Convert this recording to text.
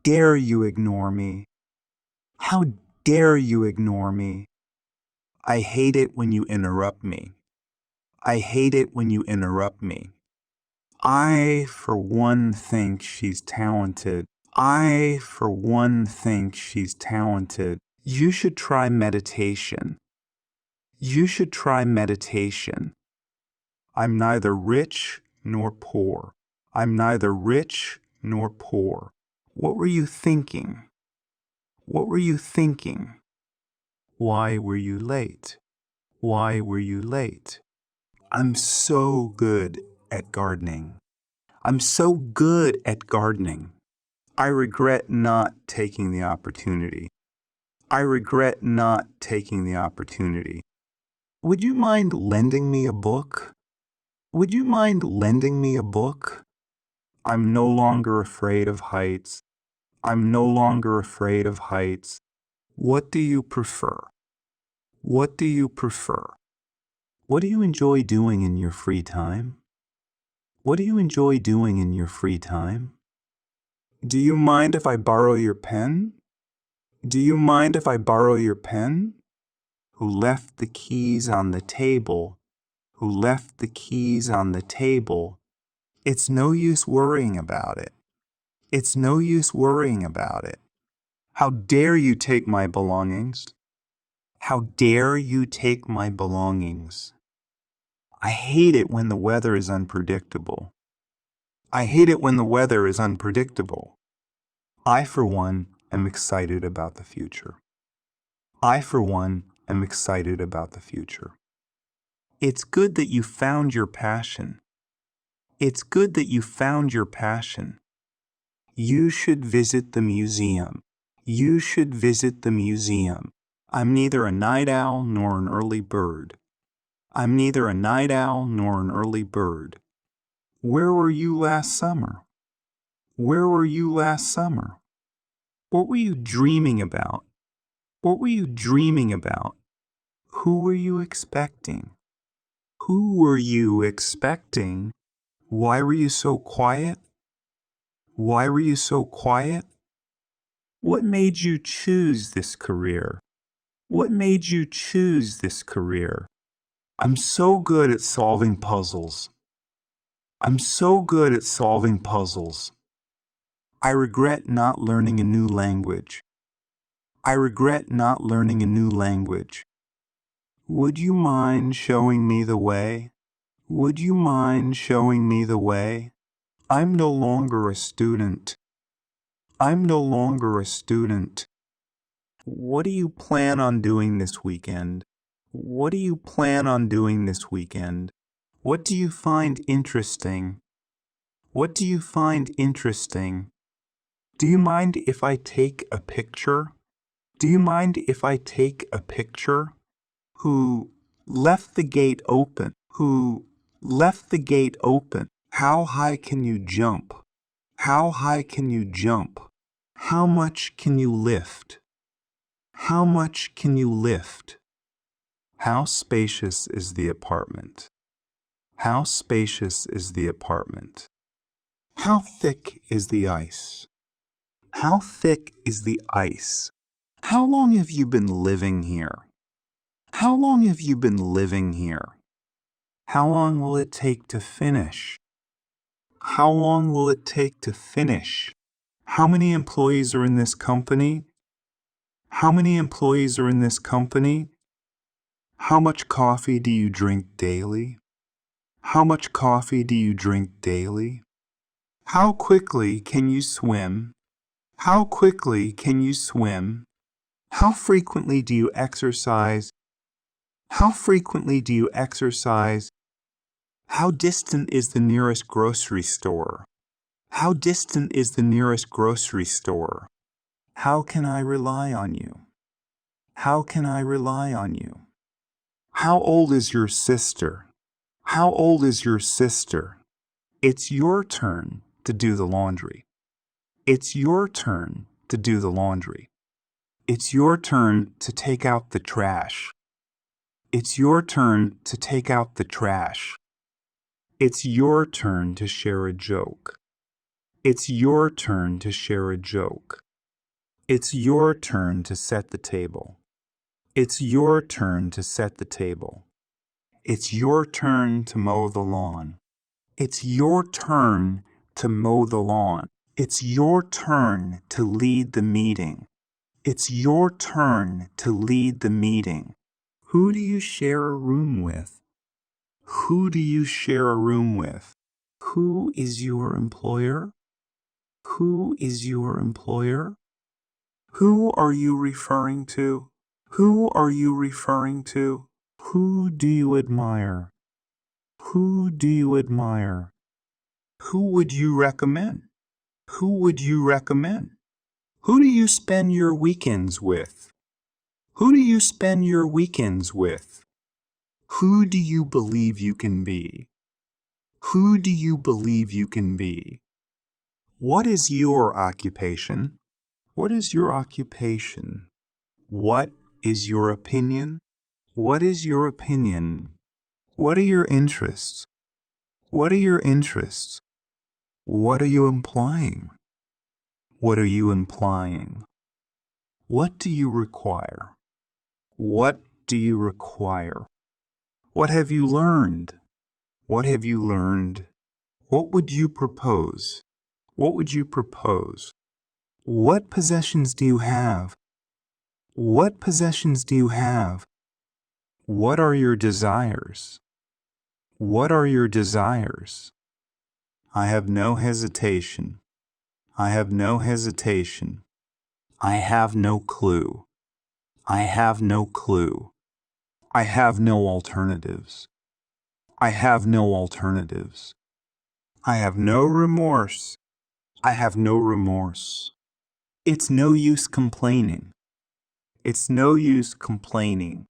dare you ignore me? How dare you ignore me? I hate it when you interrupt me. I hate it when you interrupt me. I, for one, think she's talented. I, for one, think she's talented. You should try meditation. You should try meditation. I'm neither rich nor poor. I'm neither rich nor poor. What were you thinking? What were you thinking? Why were you late? Why were you late? I'm so good at gardening. I'm so good at gardening. I regret not taking the opportunity. I regret not taking the opportunity. Would you mind lending me a book? Would you mind lending me a book? I'm no longer afraid of heights. I'm no longer afraid of heights. What do you prefer? What do you prefer? What do you enjoy doing in your free time? What do you enjoy doing in your free time? Do you mind if I borrow your pen? Do you mind if I borrow your pen? Who left the keys on the table? Who left the keys on the table? It's no use worrying about it. It's no use worrying about it. How dare you take my belongings? How dare you take my belongings? I hate it when the weather is unpredictable. I hate it when the weather is unpredictable. I, for one, am excited about the future. I, for one, am excited about the future. It's good that you found your passion. It's good that you found your passion. You should visit the museum. You should visit the museum. I'm neither a night owl nor an early bird. I'm neither a night owl nor an early bird. Where were you last summer? Where were you last summer? What were you dreaming about? What were you dreaming about? Who were you expecting? Who were you expecting? Why were you so quiet? Why were you so quiet? What made you choose this career? What made you choose this career? I'm so good at solving puzzles. I'm so good at solving puzzles. I regret not learning a new language. I regret not learning a new language. Would you mind showing me the way? Would you mind showing me the way? I'm no longer a student. I'm no longer a student. What do you plan on doing this weekend? What do you plan on doing this weekend? What do you find interesting? What do you find interesting? Do you mind if I take a picture? Do you mind if I take a picture? Who left the gate open? Who left the gate open? How high can you jump? How high can you jump? How much can you lift? How much can you lift? How spacious is the apartment? How spacious is the apartment? How thick is the ice? How thick is the ice? How long have you been living here? How long have you been living here? How long will it take to finish? How long will it take to finish? How many employees are in this company? How many employees are in this company? How much coffee do you drink daily? How much coffee do you drink daily? How quickly can you swim? How quickly can you swim? How frequently do you exercise? How frequently do you exercise? How distant is the nearest grocery store? How distant is the nearest grocery store? How can I rely on you? How can I rely on you? How old is your sister? How old is your sister? It's your turn to do the laundry. It's your turn to do the laundry. It's your turn to take out the trash. It's your turn to take out the trash. It's your turn to share a joke. It's your turn to share a joke. It's your turn to set the table. It's your turn to set the table. It's your turn to mow the lawn. It's your turn to mow the lawn. It's your turn to lead the meeting. It's your turn to lead the meeting. Who do you share a room with? Who do you share a room with? Who is your employer? Who is your employer? Who are you referring to? Who are you referring to? Who do you admire? Who do you admire? Who would you recommend? Who would you recommend? Who do you spend your weekends with? Who do you spend your weekends with? Who do you believe you can be? Who do you believe you can be? What is your occupation? What is your occupation? What is your opinion? What is your opinion? What are your interests? What are your interests? What are you implying? What are you implying? What do you require? What do you require? What have you learned? What have you learned? What would you propose? What would you propose? What possessions do you have? What possessions do you have? What are your desires? What are your desires? I have no hesitation. I have no hesitation. I have no clue. I have no clue. I have no alternatives. I have no alternatives. I have no remorse. I have no remorse. It's no use complaining. It's no use complaining.